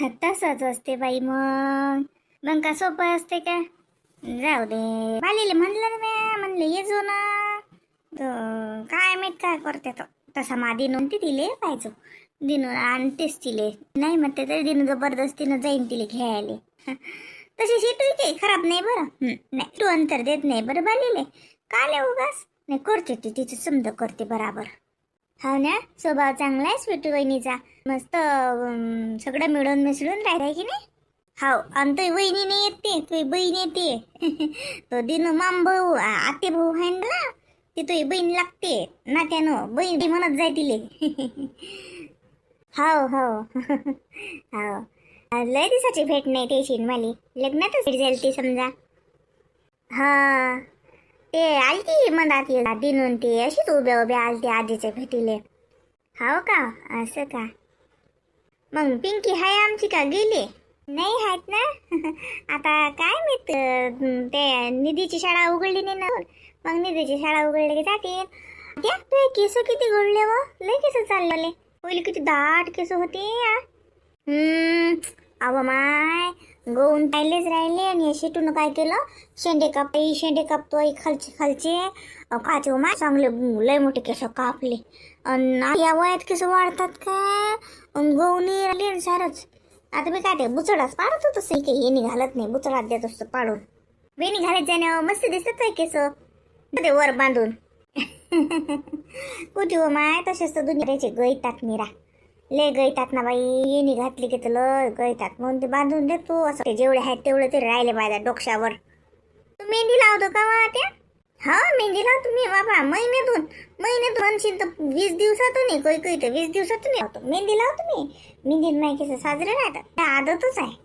तसंच असते बाई. मग मग का सोपं असते का? जाऊ दे. बालीले म्हणलं ना म्या, म्हणले ये जो ना. तर काय माहित काय करते तो. तसा मादी नव्हती तिले पाहिजे. दिनू आणतेच तिले. नाही म्हणते तरी दिनू जबरदस्तीनं जाईन तिले घ्यायले. तशी शिटू काही खराब नाही बरं. नाही तू अंतर देत नाही बरं बालीले. काले उगाच नाही करते ती तिचं समजा करते बराबर. हो ना, स्वभाव चांगला आहे स्वीटू वहिनीचा. मस्त सगळं मिळून मिसळून राहिलाय की नाही. हाव, आणि तुझी वहिनी नाही येते, तुझी बहीण येते. तो दिनू माम भाऊ आते भाऊ आहे ना, ती तुझी बहीण लागते नात्यानं. बहीण म्हणत जाय तिले. हाव हाव. हाव, लय दिवसाची भेट नाही त्याची माली. लग्नातच भेट झाली ती समजा. हा, ते आलती मनात दिनून ते अशीच उभ्या उभ्या आलती आजीच्या भेटीले. हाव का, असं का? मग पिंकी हाय आमची का गेली? नाही आहेत ना. आता काय माहित, ते निधीची शाळा उघडली नाही ना. मग निधीची शाळा उघडली की जाते. त्या तुझे केस किती गळले व, लय केस चालले. पहिले किती दाट केस होते. अव माय, गहून राहिलेच राहिले. आणि शेटून काय केलं, शेंडे कापतोय खालचे खालचे. काचे माय चांगले लय मोठे केस कापले. आणि या वयात केस वाढतात का? गहूनी राहिले सारच. आता मी काय ते बुचडाच पाडत होतो. सही काही हे निघालत नाही, बुचडात देत असतो पाडून. वेणी घालत जाण्यावर मस्त दिसत केस ते वर बांधून. कुठे हो माय, तसेच तर दुनियाचे गैतात निरा. लय गैतात ना बाई. येणी घातली की तुला गैतात म्हणून ते बांधून देतो. असं ते जेवढे आहेत तेवढे ते राहिले पाहिजे डोक्यावर. तू मेहंदी लावतो का वा त्या? हा, मेहंदी लावतो मी बाबा. महिन्यातून म्हणशील तर 20 दिवसातून. काही तर 20 दिवसातून लावतो मेहंदी. लावतो मी मेहंदी. नाही कसं साजरे राहतात, त्या आदतच आहे.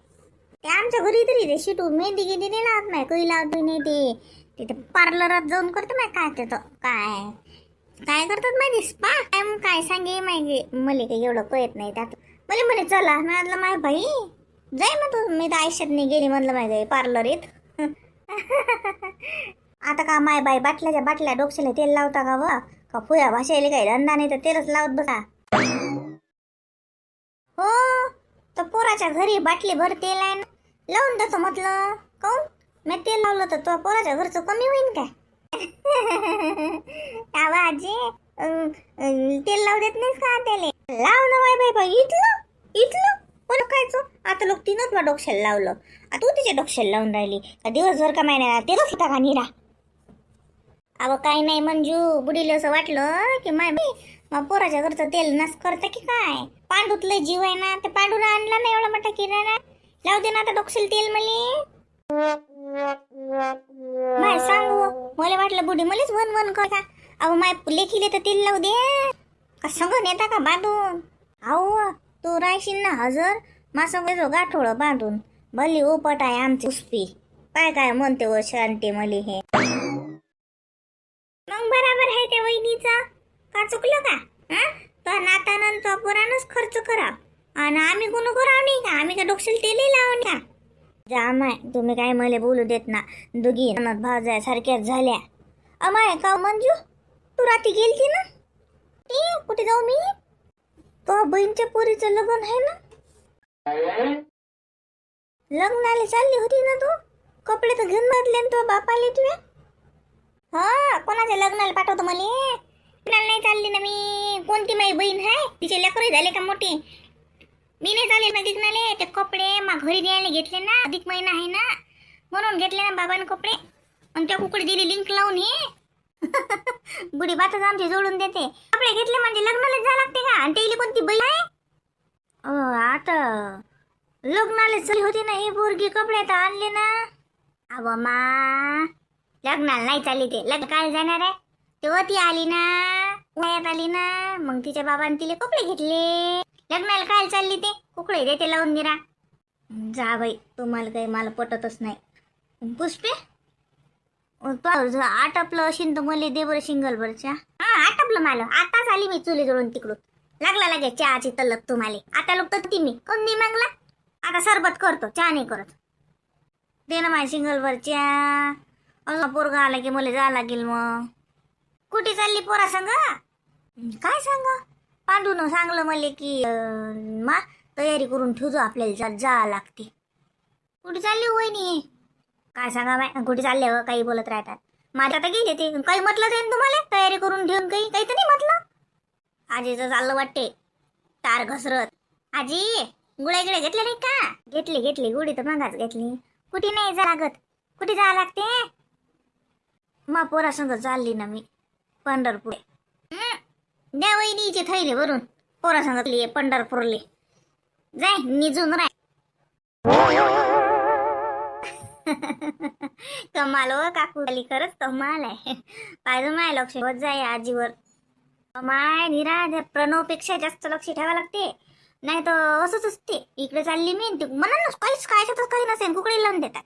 ते आमच्या घरी तरी ते शिटू मेहंदी गिंदी नाही लावत नाही, काही लावतो नाही. ते तिथे पार्लरात जाऊन करतो माय. काय ते काय काय करतात माहिती स्पा काय सांगे माहिती. मला काही एवढं कळत नाही त्यात. मला म्हणे चला, म्हटलं माय बाई जाय मग तू. मी तर आयुष्यात नाही गेली म्हणलं माहिती पार्लर येत. आता का माय बाई बाटल्याच्या बाटल्या डोक्याला तेल लावता का व? का फुया भाषेला काही धंदा नाही तर तेलच लावत बसा. हो, तर पोराच्या घरी बाटली भर तेल आहे ना, लावून देतो म्हटलं. काऊन मी तेल लावलं तर तो पोराच्या घरचं कमी होईन काय? आजी तेल लावू देत नाहीस का त्याला? लाव ना बाय बाई. इथलं कोण खायचं? आता लोक तिनच बा डोक्याला लावलं. आता तू तिच्या डोक्याला लावून राहिली का? दिवसभर का महिन्याला तेलच होता का निरा? अव काही नाही मंजू, बुडीला असं वाटलं की माय बाई मग पोराच्या घरचं तेल नस करतं की काय. पांडूत लय जीव आहे ना, ते पांडूला आणला ना एवढा मोठा किराणा. लावू दे ना आता डोक्याला तेल मले. माय सांगू, मला वाटलं बुडी मलाच वन करा. अहो माय लेखीले तर तेल लावू दे का संग नेता का बांधून. अहो तू राहशील ना हजर मासंग गाठोळं बांधून. भली उपट आहे आमची उस्पी. काय म्हणते व शांती मले हे. मग बराबर आहे त्या वहिनीचा. का चुकलं का? तो नातानं तो पुराणच खर्च करा आणि आम्ही कोण करा नाही का? आम्ही का डोक्याला तेलही लावून का? जामाय तुम्ही काय मला बोलू देत ना. दोघी ननद भावजाय सारख्याच झाल्या. अमाय का मंजू, तू रात्री गेलती ना? कुठे जाऊ मी? तो बहीणच्या पोरीचं लग्न आहे ना. लग्नाला चालली होती ना तू? कपडे तर घेऊन बदले तो बापाले तुझ्या. हा, कोणाच्या लग्नाला पाठवतो मला? नाही चालली ना मी. कोणती माझी बहीण आहे? तिचे लेकरं झाले का मोठे? मी नाही चालेल ना दिखनाले. ते कपडे मा घरी द्यायला घेतले ना, अधिक महिना आहे ना म्हणून घेतले ना बाबाने कपडे. आणि त्या कुकडे दिली लिंक लावून. हे बुडी बातच आमची जोडून देते. कपडे घेतले म्हणजे लग्नाला जा लागते का? आणि ते कोणती बहीण आहे? आता लग्नाला चली होती ना ही पोरगी, कपडे तर आणले ना. अव मा, लग्नाला नाही चालली ते. लग्न काय जाणार आहे? तेव्हा ती आली ना, वयात आली ना, मग तिच्या बाबाने तिला कपडे घेतले. लग्नाला काय चालली ते? कुकडे देते लावून निरा. जा बाई, तुम्हाला काही मला पटतच नाही. पुष्पे आटपलं असेल तर मला दे बरं सिंगल वरच्या. हा आटपलं मला. आताच आली मी चुली जळून तिकडून. लागला लागे चहाची तलप तुम्हाला. आता लोक तर ती मी कोण नाही मागला. आता सरबत करतो, चहा नाही करत. दे ना माझ्या सिंगल वरच्या. अजून पोरगा आला की मला जा लागेल. मग कुठे चालली पोरा संग? काय सांग? पांडून सांगलं मला की मा तयारी करून ठेवतो, आपल्याला जा लागते. कुठे चालली हो वहिनी? काय सांगा बाय, कुठे चालले हो? काही बोलत राहतात. माझ्या आता गेले ते, काही म्हटलं जाईल तुम्हाला? तयारी करून ठेवून काही काही तर नाही म्हटलं. आजीचं चाललं वाटते तार घसरत. आजी गुळ्या गिळ्या घेतल्या नाही का? घेतली गुढी तर मागाच घेतली. कुठे नाही जा लागत, कुठे जा लागते? मग पोरासंग चालली ना मी पंढरपूर. द्या वहिनीचे थैले भरून, पोरासंग पंढरपूरले जाय निजून राय. कमाल हो काकू, खरंच कमाल आहे. पाहिजे माय लक्ष होत जाय आजीवर. माय निरा प्रणवपेक्षा जास्त लक्ष ठेवा लागते, नाही तर असंच असते. इकडे चालली मी म्हणून काहीच काही नसेल, कुकडे लावून देतात.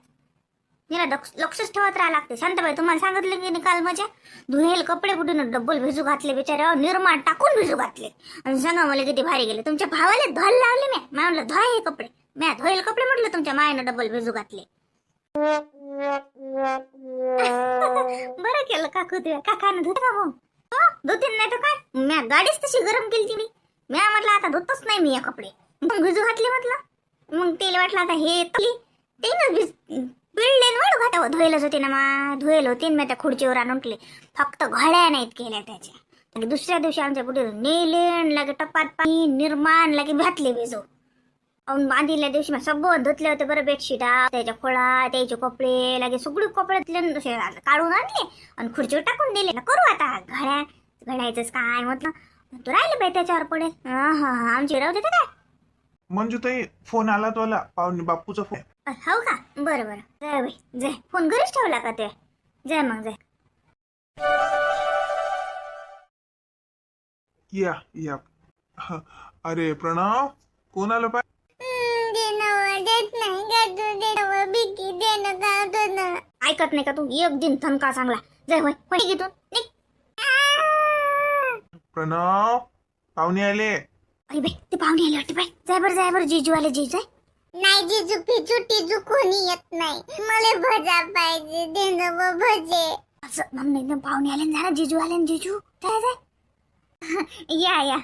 निरा लक्षच ठेवत राहा लागते. शांताबाई तुम्हाला सांगितलं की काल माझ्या धुहेल कपडे कुठून डब्बल भिजू घातले, बिचाऱ्यावर निर्माण टाकून भिजू घातले. आणि सांगा मला किती भारी गेले. तुमच्या भावाला धुवायला लावले मी म्हणलं धुवा हे कपडे. मी धुएल कपडे म्हटलं तुमच्या मायानं डबल भिजू घातले. बरं केलं काकू, तुझ्या काकानं धुत का हो? धुतीन नाही तर काय, म्या गाडीच तशी गरम केली मी. म्या म्हटलं आता धुतच नाही मी या कपडे, मग भिजू घातले म्हटलं. मग तेल वाटलं आता हे ते पिळले वाढू घाटावं. धुएलच होते ना मा, धुएल होते मी त्या खुर्चीवर आणून ठेवले. फक्त घड्या नाहीत केल्या त्याच्या. दुसऱ्या दिवशी आमच्या पुढे नेलेन लागे टपात पाणी निर्माण लागे घातले भिजू. बांधील्या दिवशी मग सगळं धुतले होते बरं. बेडशीटा त्याच्या खोळा, त्याचे कपडे लागे सगळे कपडे काढून आणले आणि खुर्चीवर टाकून दिले. ना करू आता घड्याचंच काय म्हटलं, तू राहिले बाई त्याच्यावर पडेल. हा आमची राहू देते काय? मंजूताई फोन आला तोला, पाहुणे बापूचा फोन. हो का? बरं जाय बाई जाय. फोन घरीच ठेवला का ते? जाय मग जाय. या अरे प्रणव, कोण आलं पाय? ऐकत नाही का तू? एक दिन थनका चांगला. जाय होय घेतून. प्रणव, पाहुणे आले. अरे बाई ते पाहुणे आले वाटते बाई. जाय बरं जीजू आले. जीजू जाय. नाही जिजू पिजू टिजू कोणी येत नाही. मला भजा पाहिजे, देणं भजे. असं नाही पाहुणे आले ना, जीजू आले ना. जीजू जाय या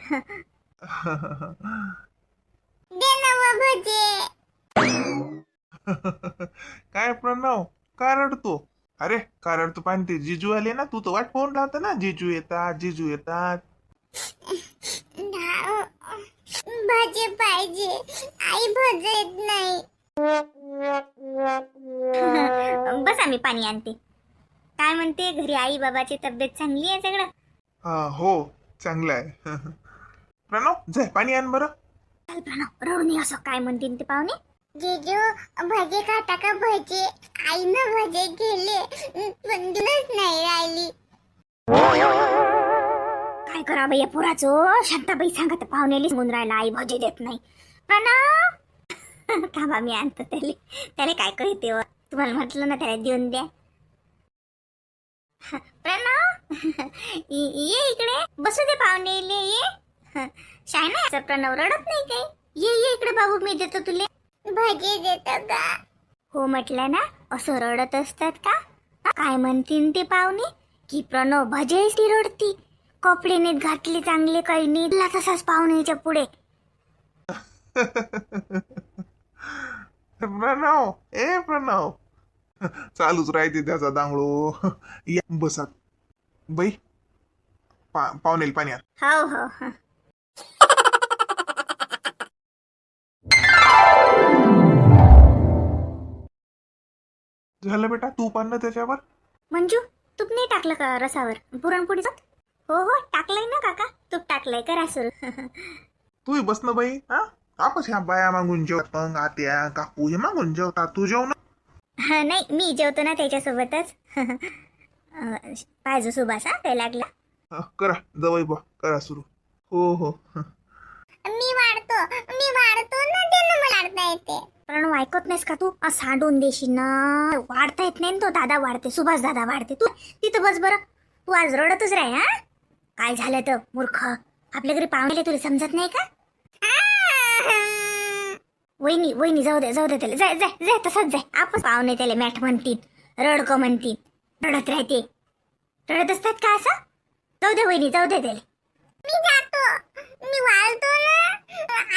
देणं भजे. काय प्रणव, का रडतो? अरे का रडतो? पाहिजे ते जिजू आले ना, तू तर वाट पाहून राहतो ना. जिजू येतात. भजे पाहिजे, आई भजे येत नाही. बस आम्ही पाणी आणते. काय म्हणते घरी आई बाबाची तब्येत चांगली आहे सगळं? हो चांगलं आहे. प्रणव जाय पाणी आण बरं. चल प्रणव, रडून असं काय म्हणते ते पाहुणे. जिजू भजे खाता का? भजे आईनं भजे केले पण दिवस नाही राहिली. काय करा बाई या पोराचं? शांताबाई सांगत पाहुणेली सांगून राहिला आई भजे देत नाही. प्रणव थांबा मी आणतो त्याला काय कळते व. तुम्हाला म्हटलं ना त्याला देऊन द्या. प्रणव ये इकडे बसू दे पाहुणेले. ये शाय नाही प्रणव, रडत नाही काही. ये इकडे बाबू, मी देतो तुले भजे देतो का? हो म्हटलं ना, असं रडत असतात का? काय म्हणतील ते पाहुणे की प्रणव भजेची रडती, कपडे नीट घातले चांगले काही नीटला तसाच पाहुण्याच्या पुढे. प्रणव चालूच राहते त्याचा दांगडो. या बसा बाई, पाहुणेल पाणी आण. हो झालं बेटा, तूप आणलं त्याच्यावर. मंजू तूप नाही टाकलं का रसावर पुरणपोळीचं? हो टाकलंय ना काका, तूप टाकलंय. करा सुरू. तू बस ना बाई. आपण ह्या बाया मागून जेवतात, मग आत्या काकू हे मागून जेवतात, तू जेव ना. नाही मी जेवतो ना त्याच्यासोबतच. पाहिजे सुभाषा ते लागला. करा जवळ बा, करा सुरू. हो मी वाढतो ना, देणं मला वाढता येते. पण ऐकत नाहीस का तू? सांडून देशील ना. वाढता येत नाही तो. दादा वाढते, सुभाष दादा वाढते. तू तिथं बस बरं. तू आज रडतच राह. काय झालं तर मूर्ख? आपल्या घरी पाहुणे तुला समजत नाही का? वहिनी जाऊ दे त्याला. जाय तसंच जाय. आपण पाहुणे त्याला मॅट म्हणतील, रडक म्हणतील. रडत राहते. रडत असतात का असं? जाऊ दे वहिनी, जाऊ दे त्याला. मी जातो. मी वाळतो ना,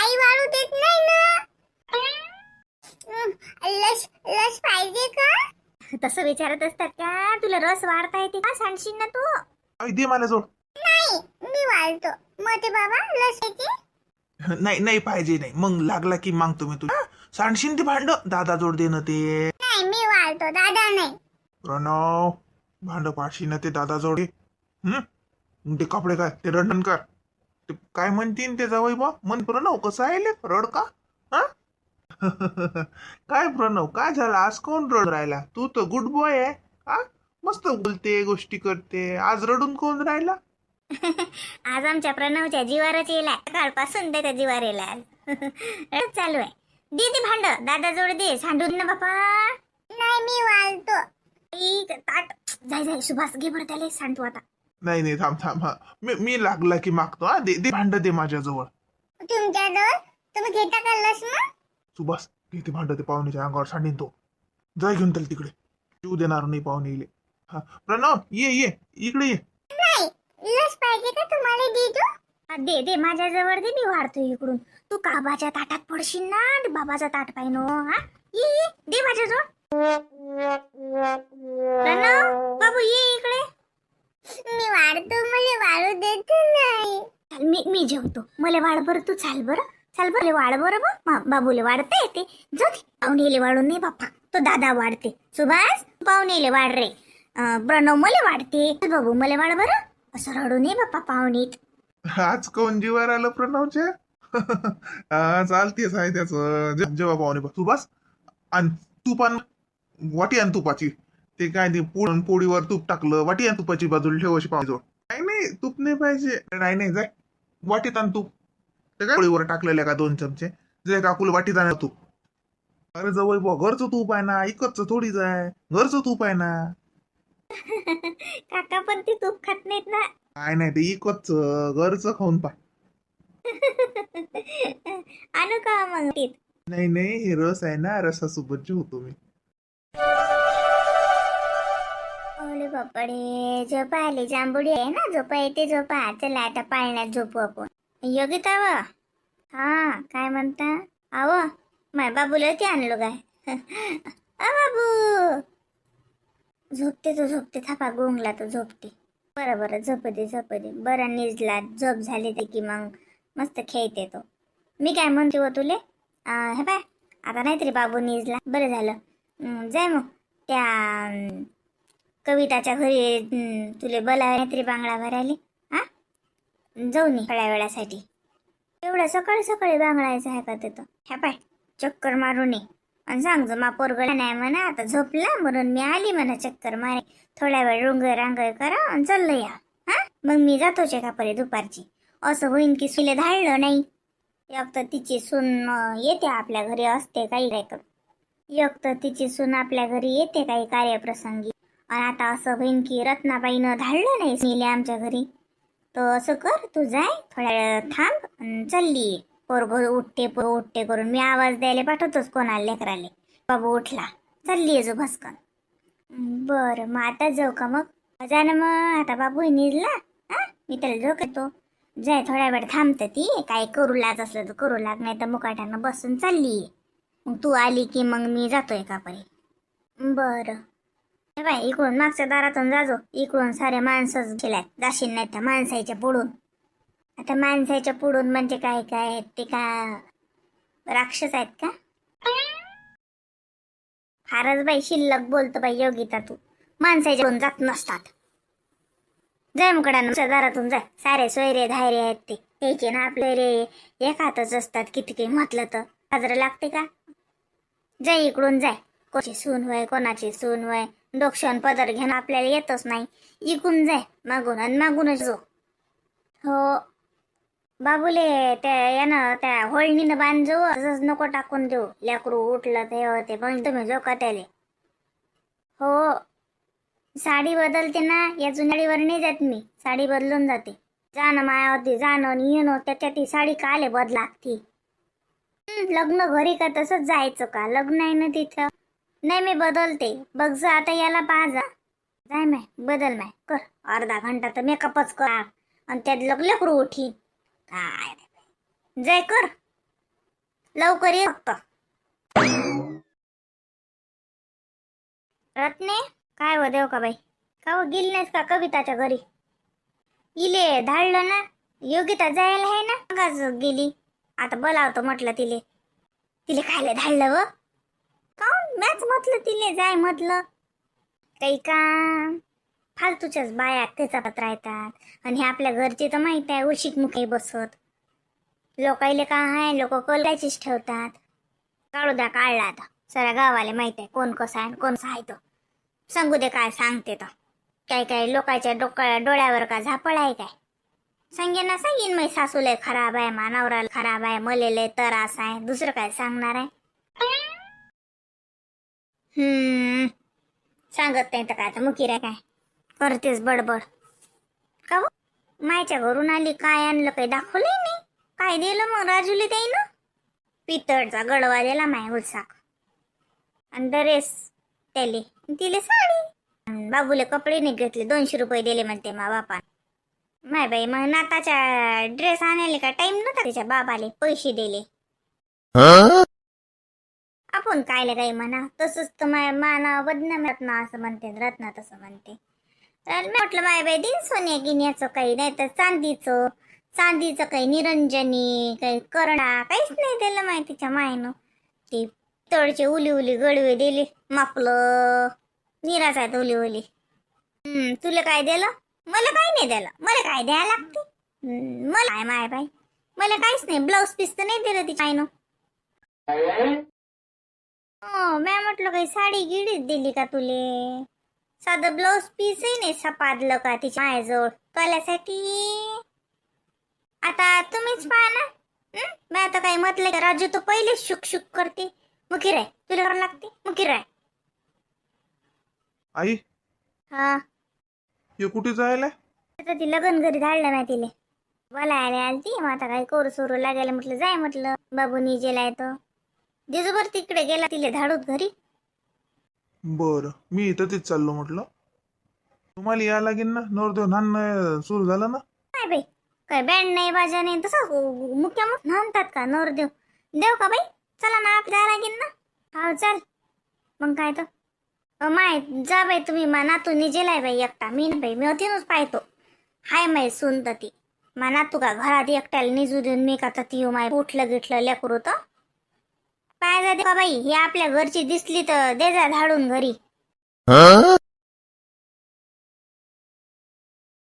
आई वाळू देत नाही ना. लस लस पाहिजे का? तसं विचारत असतात का? तुला रस वाढता येते का? सांगशील ना तू. आई दे मला जोड. नाही, मी वाळतो. मोठे बाबा लस येते. नाही नाही पाहिजे नाही, मग लागला की मागतो मी तुला. सांडशीन ते भांड दादा जोड दे ना ते. नाही, मी वाळतो, दादा नाही. प्रणव भांड पाडशी ना ते दादा जोड दे. मग ते कपडे काय ते रडण कर. ते काय म्हणतीन ते जावई बा मन प्रणव कसं आहे ले? रड का? हा? काय प्रणव काय झालं आज कोण रड राहिला? तू तर गुड बॉय आहे. हा मस्त बोलते गोष्टी करते, आज रडून कोण राहिला? आज आमच्या प्रणवच्या जीवारच येला, सकाळपासून त्याच्या जीवार येला. रडत चालू आहे. दे ते भांड दादा जोड दे, सांडून ना बापा. नाही, मी वाळतो. ताट जाय जाय सुभाष घे बरं त्याला सांडतो आता. नाही नाही थांब थांब. हा मी लागला की मागतो. हा दे दे भांड दे माझ्याजवळ. तुमच्याजवळ तुम्ही घेता का लस मग? सुभाष किती भांड ते पाहुण्याच्या अंगावर सांडीन तो. जाय घेऊन त्याला तिकडे. जीव देणार नाही पाहुणे इले. हा प्रणव ये ये इकडे ये. नाही, लस पाहिजे का तुम्हाला देतो? दे दे माझ्याजवळ दे, मी वाढतो इकडून. तू काबाच्या ताटात पडशील ना, बाबाचा ताट पाहिनो. हा ये दे माझ्याजवळ. प्रणव बाबू ये इकडे. मी वाढतो, मला वाळू देत नाही. चल मी जेवतो, मला वाढ बरं. तू चाल बरं, चाल बरं वाढ बरं. बाबूले वाढता येते. जाऊ दे, पाहुणेले वाढून नाही बाप्पा, तो दादा वाढते. सुभाष पाहुणेले वाढ रे. प्रणव मला वाढते, बाबू मला वाढ बरं. असं रडू नये बाप्पा पाहुणीत. आज कोण जीवार आलं प्रणवच्या? हा चालतेच आहे त्याच. जेव्हा पाहुणे सुभाष आण तूप आण, वाटी आण तुपाची. ते काय ते पोळीवर तूप टाकलं, वाटी आण तुपाची बाजूला ठेव अशी पाहुणे. नाही नाही तूप नाही पाहिजे. नाही नाही जाय वाटीत आण तूप. ते काय पोळीवर टाकलेलं का 2 चमचे. जे काकूला वाटीत आण तूप. अरे जवळ बा घरचं तूप आहे ना, इकडचं थोडीच आहे, घरचं तूप आहे ना. काका पण ती तूप खात नाहीत ना. काय नाही ते इकडचं घरचं खाऊन पा. आणू का मग तीत? नाही नाही हे रस आहे ना, रसासोबत जेवतो मी. ओले बापडे, झोपा आली. जांभुडी आहे ना, झोपा येते झोपा. चला आता पाळण्यात झोपू आपण. योगिता व हा काय म्हणता? आव माय बाबूला ते आणलो काय? बाबू झोपते तो झोपते, थापा गोंगला तो झोपते. बरं झोप दे. बरं निजला झोप झाली ते की मग मस्त खेळते तो. मी काय म्हणते हो तुले, हे पाय आता नाहीतरी बाबू निजला, बरं झालं. जाय मग त्या कविताच्या घरी तुले बोलावे नाहीतरी बांगडा भरायले. हा जाऊ नये थोड्या वेळासाठी. एवढ्या सकाळी सकाळी बांगडायचं आहे का तिथं? ह्या पाय चक्कर मारून ये आणि सांग मा पोरगडा नाही म्हणा आता झोपला म्हणून मी आली म्हणा चक्कर मारे. थोड्या वेळ रांगय करा आणि चाललं या. हा मग मी जातोच का परे दुपारची. असं होईन की सुले धाडलं नाही. एक तर तिची सून येते आपल्या घरी, असते काही एक तर तिची सून आपल्या घरी येते काही कार्यप्रसंगी. आणि आता असं होईन की रत्नाबाईनं धाडलं नाही सुनीले आमच्या घरी. तर असं कर, तू जाय थोड्या वेळ थांब आणि चालली. पोरगो उठते करून मी आवाज द्यायला पाठवतोच कोणाला लेकराले. बाबू उठला चालली आहे जो भस्कन. बरं मग आता जाऊ का मग? जा ना मग, आता बाबू निजला. हा मी त्याला झोकतो. जाय थोड्या वेळ थांबतं ती, काय करू लाग असलं तर करू लाग, नाही तर मुकाट्यानं बसून चालली. मग तू आली की मग मी जातोय का परी. बरं बाय इकडून मागच्या दारातून जाजो. इकडून सारे माणसंच गेल्यात, जाशील नाही त्या माणसाच्या पुढून. आता माणसाच्या पुढून म्हणजे काय काय ते का राक्षस आहेत का? फारच बाई शिल्लक बोलतो बाई योगिता तू. माणसाच्या पुढून जात नसतात. जाय मुकडानं दारातून जाय. सारे सोयरे धायरे आहेत ते त्याचे ना आपले रे एक हातच असतात. किती काही म्हटलं तर साजरं लागते का? जाय इकडून जाय. कोणाची सून होय कोणाची सून होय, डोक्षण पदर घेणं आपल्याला येतच नाही. इकून जाय मागून आणि मागूनच जो. हो बाबूले त्या यानं त्या होळणीनं बांधजो, तसंच नको टाकून देऊ. लेकरू उठलं ते होते पण तुम्ही जो का त्याले. हो साडी बदलते ना, या जुन्याडीवर नाही जात मी, साडी बदलून जाते. जाणं मायावरती जाणं येणं त्याच्यात ती साडी काले बदलागती. लग्न घरी का तसंच जायचं का? लग्न आहे ना तिथं. नाही मी बदलते, बघ जा आता याला पाहा जा. जाय माय बदल माय कर. अर्धा घंटा तर मेकअपच कर आणि त्यात लेकरू उठी काय जय कर लवकर ये फक्त. रत्ने काय हो देव का बाई का हो गेली नाहीस का कविताच्या घरी? इले धाडलं ना योगिता जायला आहे ना मगाच गेली. आता बोलावतो म्हटलं तिले खायला धाडलं व काऊन मॅच म्हटलं तिले जाय म्हटलं. काही काम फालतूच्याच बाया त्याच्यात राहतात. आणि हे आपल्या घरचे तर माहित आहे उशिक मुखे बसत. लोकायले का आहे लोक कोलायचीच ठेवतात. काढू द्या काढला आता साऱ्या गावाला माहित आहे कोण कसा आहे कोण आहे तो. सांगू दे काय सांगते तर काय काय लोकांच्या डोळ्यावर का झापळ आहे काय. सांगेन मै सासूले खराब आहे मानावराला खराब आहे मलेले त्रास आहे दुसरं काय सांगणार आहे. सांगत नाही तर काय तर मुकीर आहे काय करतेस बडबड का हो? मायच्या घरून आली काय आणलं काही दाखवलंय नाही. काय दिलं मग राजूले ते ना पितळचा गडवा दिला माय उलसाक आणि ड्रेस त्याले तिले साडी बाबूले कपडे नाही घेतले 200 रुपये दिले म्हणते मा बापा. माय बाई मग नाताच्या ड्रेस आणायला का टाइम नव्हता त्याच्या बाबाले पैसे दिले. आपण कायले काही म्हणा तसंच तर माना बदनाम रत्ना असं म्हणते रत्ना तसं म्हणते. तर मी म्हटलं माय बाई दिन सोन्या गिन्याचं काही नाही तर चांदीचं काही निरंजनी काही करडा काहीच नाही दिलं माहितीच्या मायनं. ते तळचे उली गडवे दिले मापलं निराच आहेत उली. तुला काय दिलं? मला काही नाही दिलं. मला काय द्यायला लागते मला काय माय बाई मला काहीच नाही. ब्लाऊज पीस तर नाही दिलं तिच्या आईनं. हो मी म्हटलं काही साडी गिडीच दिली का तुले? साधं ब्लाऊज पीसही नाही सपादलं का तिच्या मायाजवळ तुल्यासाठी? आता तुम्हीच पहा ना. मी आता काही म्हटलं का राजू तो पहिलेच शुक करते. मुकीर आहे तुला करावं लागते मुकीर आहे. आई हा हे कुठे जायला? आता ती लग्न घरी धाडलं नाही तिले बोलायला आलती. मग आता काही कोर सोरू लागायला म्हटलं जाय म्हटलं बाबू निजेला येतो. दिवसभर तिकडे गेला तिले धाडूत घरी. बरं मी इथं तेच चाललो म्हटलं तुम्हाला या लागेल ना नवरदेव नान सुरू झालं ना. काय बाई काय बँड नाही बाजा नाही तसं मुख्य म्हणतात का नवरदेव देव का बाई चला ना आपल्या लागेल ना. हा चल मग काय तर माय जा बाई तुम्ही मा नातू निजेलाय बाई एकटा मी बाई मी अतिनच पाहतो हाय माय सुनत ती मा नातू का घरात एकट्याला निजू देऊन मी का तर ती माय उठलं गिठलं लेकरू तर काय जाते का बाई ही आपल्या घरची दिसली तर दे जा धाडून घरी.